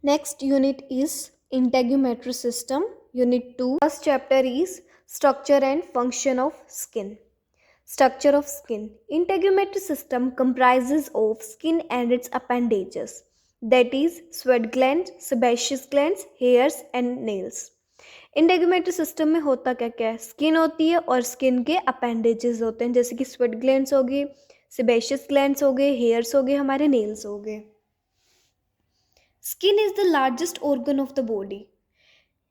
Next unit is integumentary system. Unit 2. First chapter is structure and function of skin. Structure of skin. Integumentary system comprises of skin and its appendages, that is sweat glands, sebaceous glands, hairs and nails. Integumentary system में होता क्या क्या है, skin होती है और skin के appendages होते हैं, जैसे कि स्वेट ग्लैंड्स हो गए, सेबेशियस ग्लैंड्स हो गए, हेयर्स हो गए, हमारे नेल्स हो गए. Skin is the largest organ of the body,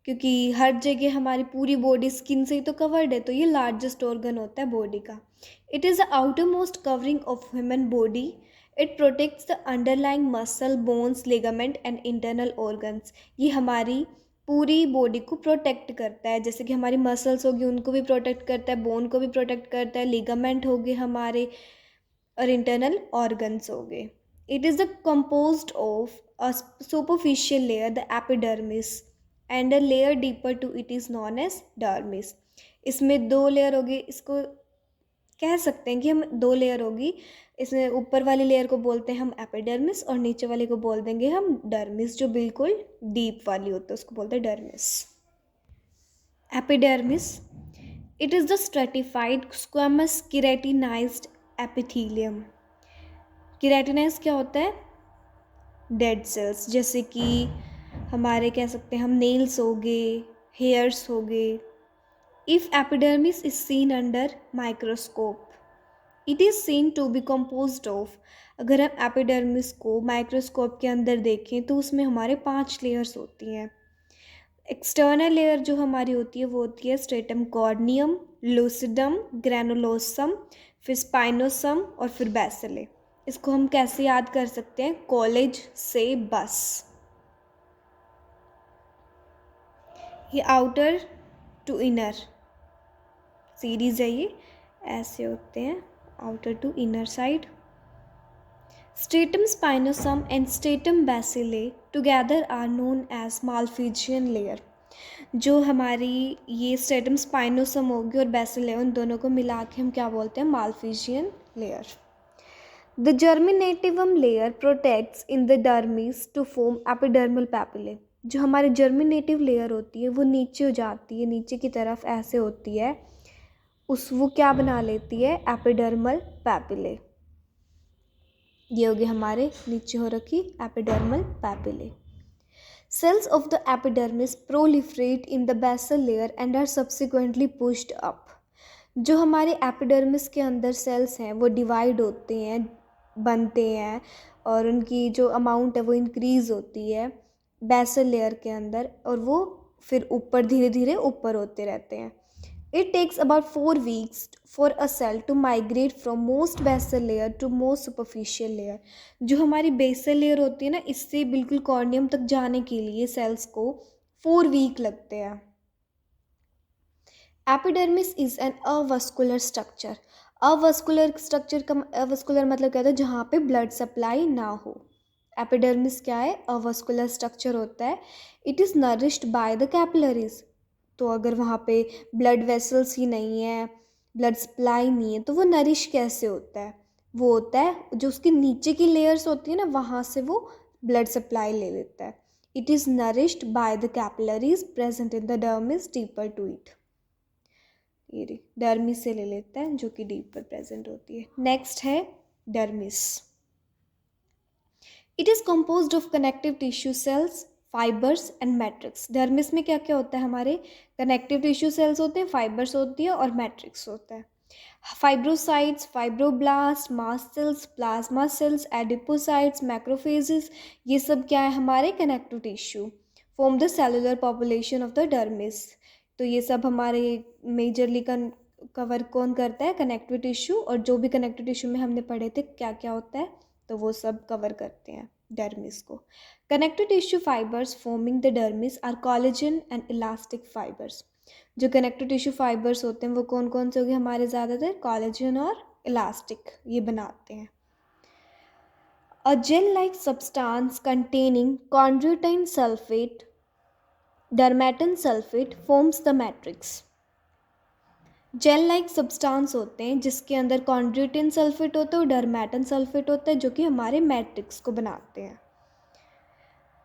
क्योंकि हर जगह हमारी पूरी बॉडी स्किन से ही तो कवर्ड है, तो ये लार्जेस्ट ऑर्गन होता है बॉडी का. It is the outer most covering of human body. It protects the underlying muscle, bones, ligament and internal organs. ये हमारी पूरी बॉडी को प्रोटेक्ट करता है, जैसे कि हमारी मसल्स होगी उनको भी प्रोटेक्ट करता है, बोन को भी प्रोटेक्ट करता है, लिगामेंट हो गए हमारे, और इंटरनल ऑर्गन्स हो गए. It is the composed of a superficial layer, the epidermis, and a layer deeper to it is known as dermis. इसमें दो लेयर होगी, इसको कह सकते हैं कि हम दो लेयर होगी. इसमें ऊपर वाली लेयर को बोलते हैं हम एपिडर्मिस और नीचे वाले को बोल देंगे हम डर्मिस, जो बिल्कुल डीप वाली होती है उसको बोलते हैं dermis. Epidermis, it is the stratified squamous keratinized epithelium. Keratinize क्या होता है? डेड सेल्स, जैसे कि हमारे कह सकते हैं हम नेल्स हो गए, हेयर्स हो गए. If epidermis is seen under microscope, it is seen to be composed of. अगर हम एपिडर्मिस को माइक्रोस्कोप के अंदर देखें तो उसमें हमारे 5 लेयर्स होती हैं. एक्सटर्नल लेयर जो हमारी होती है वो होती है स्ट्रेटम कॉर्नियम, लूसिडम, ग्रैनुलोसम, फिर स्पाइनोसम और फिर बेसिले. इसको हम कैसे याद कर सकते हैं? कॉलेज से बस. ये आउटर टू इनर सीरीज है, ये ऐसे होते हैं, outer to inner side. Stratum spinosum and stratum basale together are known as Malpighian layer. जो हमारी ये स्ट्रेटम स्पाइनोसम होगी और बेसिले, उन दोनों को मिला के हम क्या बोलते हैं? Malpighian layer. The germinativum layer protects in the dermis to form epidermal papillae. जो हमारी जर्मिनेटिव लेयर होती है वो नीचे हो जाती है, नीचे की तरफ ऐसे होती है, वो क्या बना लेती है? Epidermal papillae. ये हो गए हमारे नीचे हो रखी epidermal papillae. Cells of the epidermis proliferate in the basal layer and are subsequently pushed up. जो हमारे एपिडर्मिस के अंदर सेल्स हैं वो डिवाइड होते हैं, बनते हैं, और उनकी जो अमाउंट है वो इंक्रीज़ होती है बेसल लेयर के अंदर, और वो फिर ऊपर धीरे धीरे ऊपर होते रहते हैं. It takes about 4 weeks for a cell to migrate from most basal layer to most superficial layer. जो हमारी बेसल लेयर होती है ना, इससे बिल्कुल कॉर्नियम तक जाने के लिए सेल्स को 4 week लगते हैं. Epidermis is an avascular structure. Avascular structure का अवस्कुलर मतलब क्या होता है? जहाँ पे ब्लड सप्लाई ना हो. एपिडर्मिस क्या है? अवस्कुलर स्ट्रक्चर होता है. It is nourished by the capillaries. तो अगर वहाँ पे ब्लड वेसल्स ही नहीं है, ब्लड सप्लाई नहीं है, तो वो नरिश कैसे होता है? वो होता है जो उसके नीचे की लेयर्स होती है ना, वहाँ से वो ब्लड सप्लाई ले लेता है. It is nourished by the capillaries present in the dermis deeper to it. ये डर्मिस से ले लेता है जो कि डीप पर प्रेजेंट होती है. नेक्स्ट है dermis. It is composed of connective tissue cells, fibres and matrix. Dermis में क्या क्या होता है? हमारे कनेक्टिव टिश्यू सेल्स होते हैं, फाइबर्स होती है और मैट्रिक्स होता है. Fibrocytes, fibroblast, mast cells, plasma cells, adipocytes, macrophages, ये सब क्या है? हमारे connective tissue form the cellular population of the dermis. तो ये सब हमारे मेजरली कवर कौन करता है? Connective tissue. और जो भी कनेक्टिव टिश्यू में हमने पढ़े थे क्या क्या होता है, तो वो सब कवर करते हैं डर्मिस को. Connective tissue fibres forming the dermis are collagen and elastic fibres. जो कनेक्टिव टिश्यू फाइबर्स होते हैं वो कौन कौन से हो गए हमारे? ज़्यादातर कोलेजन और इलास्टिक ये बनाते हैं. A gel like substance containing chondroitin sulphate, dermatan sulphate forms the matrix. Gel like substance होते हैं जिसके अंदर कॉन्ड्रोइटिन सल्फेट होता है और डर्मेटन सल्फेट होता है, जो कि हमारे मैट्रिक्स को बनाते हैं.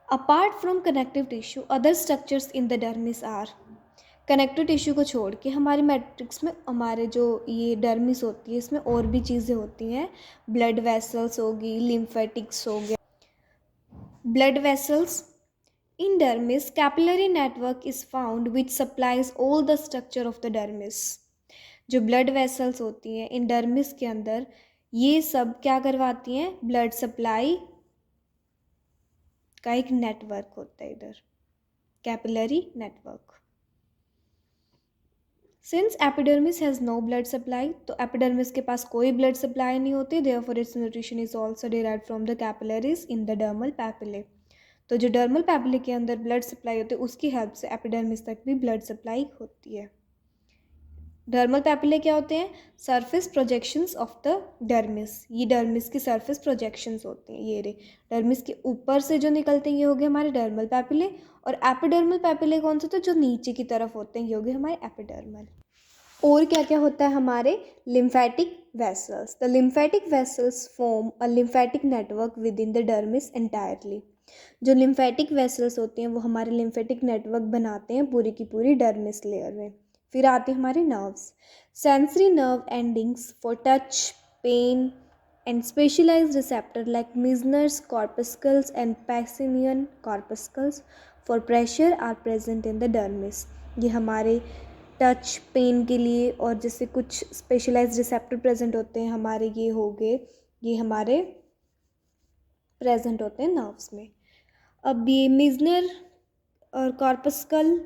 Apart from connective tissue other structures in the dermis are, connective tissue को छोड़ के हमारे मैट्रिक्स में हमारे जो ये डर्मिस होती है इसमें और भी चीज़ें होती हैं. ब्लड वेसल्स होगी, लिम्फेटिक्स हो गया. Blood vessels in dermis, capillary network is found which supplies all the structure of the dermis. जो ब्लड वेसल्स होती हैं इन डर्मिस के अंदर, ये सब क्या करवाती हैं, ब्लड सप्लाई का एक नेटवर्क होता है इधर, capillary network. Since epidermis has no blood supply, तो एपिडर्मिस के पास कोई ब्लड सप्लाई नहीं होती, therefore its nutrition is also derived from the capillaries in the dermal papillae. तो जो डर्मल पैपिले के अंदर ब्लड सप्लाई होती है उसकी हेल्प से एपिडर्मिस तक भी ब्लड सप्लाई होती है. डर्मल पैपिले क्या होते हैं, surface projections of the dermis. ये डर्मिस की सरफेस प्रोजेक्शंस होते हैं. ये रे डर्मिस के ऊपर से जो निकलते हैं ये हो गए हमारे डर्मल पैपिले, और एपिडर्मल पैपिले कौन से होते हैं, जो नीचे की तरफ होते हैं, ये हो गए हमारे एपिडर्मल. और क्या क्या होता है हमारे lymphatic vessels. The lymphatic vessels form a lymphatic network with in the dermis entirely. जो लिम्फेटिक वेसल्स होते हैं वो हमारे लिम्फेटिक नेटवर्क बनाते हैं पूरी की पूरी डर्मिस लेयर में. फिर आते हैं हमारे nerves. Sensory nerve endings for touch, pain and specialised receptor like Meissner's corpuscles and Pacinian corpuscles for pressure are present in the dermis. ये हमारे टच, पेन के लिए और जैसे कुछ स्पेशलाइज्ड रिसेप्टर प्रेजेंट होते हैं हमारे, ये हो गए, ये हमारे प्रेजेंट होते हैं नर्व्स में. अब ये मिजनर और कॉर्पस्कल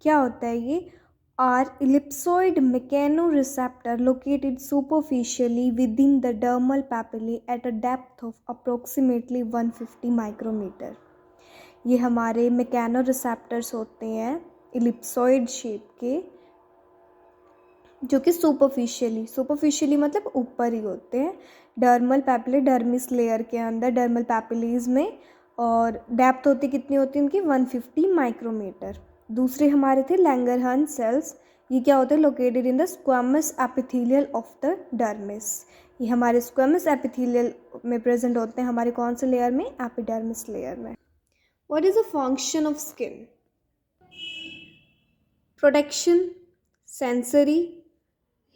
क्या होता है, ये are ellipsoid mechanoreceptor located superficially within the dermal papillae at a depth of approximately 150 micrometre. ये हमारे मैकेनो रिसेप्टर्स होते हैं इलिप्सॉइड शेप के, जो कि सुपरफिशियली मतलब ऊपर ही होते हैं डर्मल पैपिले, डर्मिस लेयर के अंदर डर्मल पैपिलीज में, और डेप्थ होती कितनी होती है उनकी 150 माइक्रोमीटर. दूसरे हमारे थे लैंगरहंस सेल्स. ये क्या होते हैं, located in the squamous epithelial of the dermis. ये हमारे स्क्वामस एपिथेलियल में प्रेजेंट होते हैं हमारे कौन से लेयर में, एपिडर्मिस लेयर में. What is the function of skin, protection, sensory,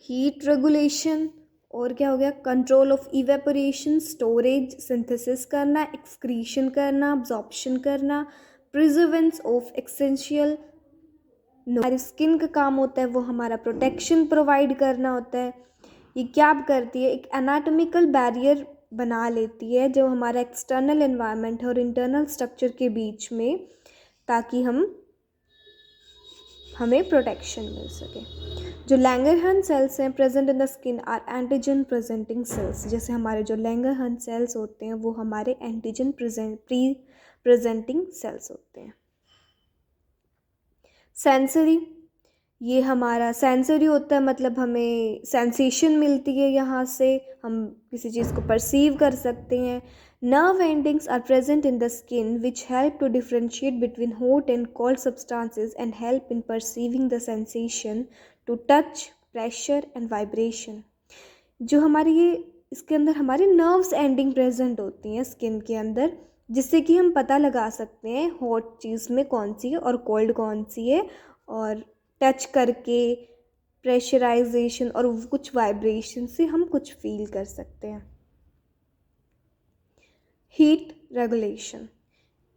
heat regulation, और क्या हो गया, control of evaporation, storage, synthesis करना, एक्सक्रीशन करना, अब्जॉर्प्शन करना, प्रिजर्वेंस ऑफ एसेंशियल. हमारी स्किन का काम होता है वो हमारा प्रोटेक्शन प्रोवाइड करना होता है. ये क्या करती है, एक एनाटॉमिकल बैरियर बना लेती है जो हमारा एक्सटर्नल एनवायरनमेंट है और इंटरनल स्ट्रक्चर के बीच में, ताकि हमें प्रोटेक्शन मिल सके. जो लैंगरहंस सेल्स हैं present in the skin are antigen presenting cells. जैसे हमारे जो लैंगरहंस सेल्स होते हैं वो हमारे एंटीजन प्रेजेंटिंग सेल्स होते हैं. सेंसरी, ये हमारा सेंसरी होता है, मतलब हमें सेंसेशन मिलती है, यहाँ से हम किसी चीज़ को परसीव कर सकते हैं. Nerve endings are present in the skin which help to differentiate between hot and cold substances and help in perceiving the sensation to touch, pressure and vibration. जो हमारी ये इसके अंदर हमारी नर्व्स एंडिंग प्रेजेंट होती हैं स्किन के अंदर, जिससे कि हम पता लगा सकते हैं हॉट चीज़ में कौन सी है और कोल्ड कौन सी है, और टच करके प्रेशराइजेशन और कुछ वाइब्रेशन से हम कुछ फील कर सकते हैं. Heat regulation.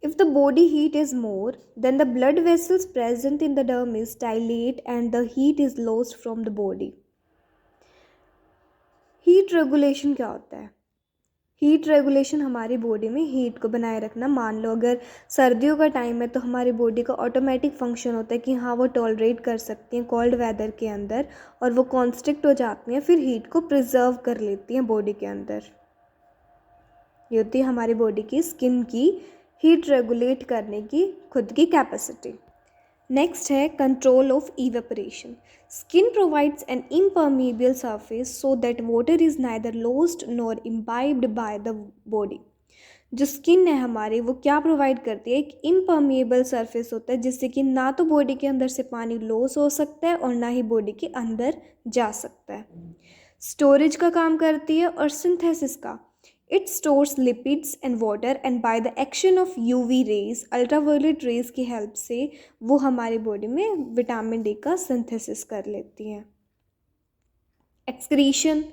If the body heat is more, then the blood vessels present in the dermis dilate and the heat is lost from the body. Heat regulation क्या होता है, हीट रेगुलेशन हमारी बॉडी में heat को बनाए रखना. मान लो अगर सर्दियों का टाइम है तो हमारी बॉडी का ऑटोमेटिक फंक्शन होता है कि हाँ वो टॉलरेट कर सकती हैं कोल्ड वेदर के अंदर, और वो कॉन्स्ट्रिक्ट हो जाती हैं, फिर हीट को प्रिजर्व कर लेती हैं बॉडी के अंदर. ये होती है हमारी बॉडी की स्किन की हीट रेगुलेट करने की खुद की कैपेसिटी. नेक्स्ट है control of evaporation. Skin provides N impermeable surface so that water is neither lost nor imbibed by the body. जो स्किन है हमारी वो क्या प्रोवाइड करती है, एक इम्परमिएबल सरफेस होता है जिससे कि ना तो बॉडी के अंदर से पानी लॉस हो सकता है और ना ही बॉडी के अंदर जा सकता है. स्टोरेज का काम करती है और सिंथेसिस का. It stores lipids and water and by the action of UV rays, ultraviolet rays की हेल्प से वो हमारी बॉडी में विटामिन डी का सिंथेसिस कर लेती हैं। एक्सक्रीशन,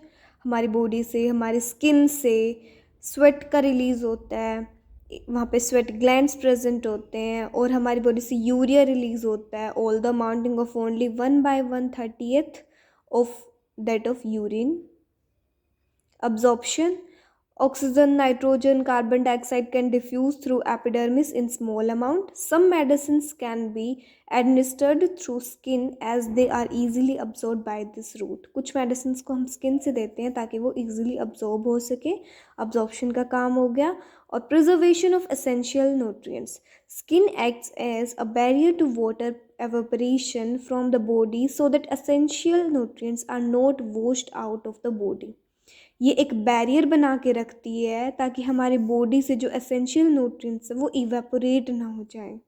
हमारी बॉडी से, हमारी स्किन से स्वेट का रिलीज़ होता है, वहाँ पे स्वेट ग्लैंड्स प्रेजेंट होते हैं और हमारी बॉडी से यूरिया रिलीज़ होता है, all the amounting of only 1/130th of that of urine. Absorption, oxygen, nitrogen, carbon dioxide can diffuse through epidermis in small amount. Some medicines can be administered through skin as they are easily absorbed by this route. कुछ medicines को हम skin से देते हैं ताकि वो easily absorb हो सके, absorption का काम हो गया। और preservation of essential nutrients. Skin acts as a barrier to water evaporation from the body so that essential nutrients are not washed out of the body. ये एक बैरियर बना के रखती है ताकि हमारी बॉडी से जो एसेंशियल न्यूट्रिएंट्स है वो इवेपोरेट ना हो जाए।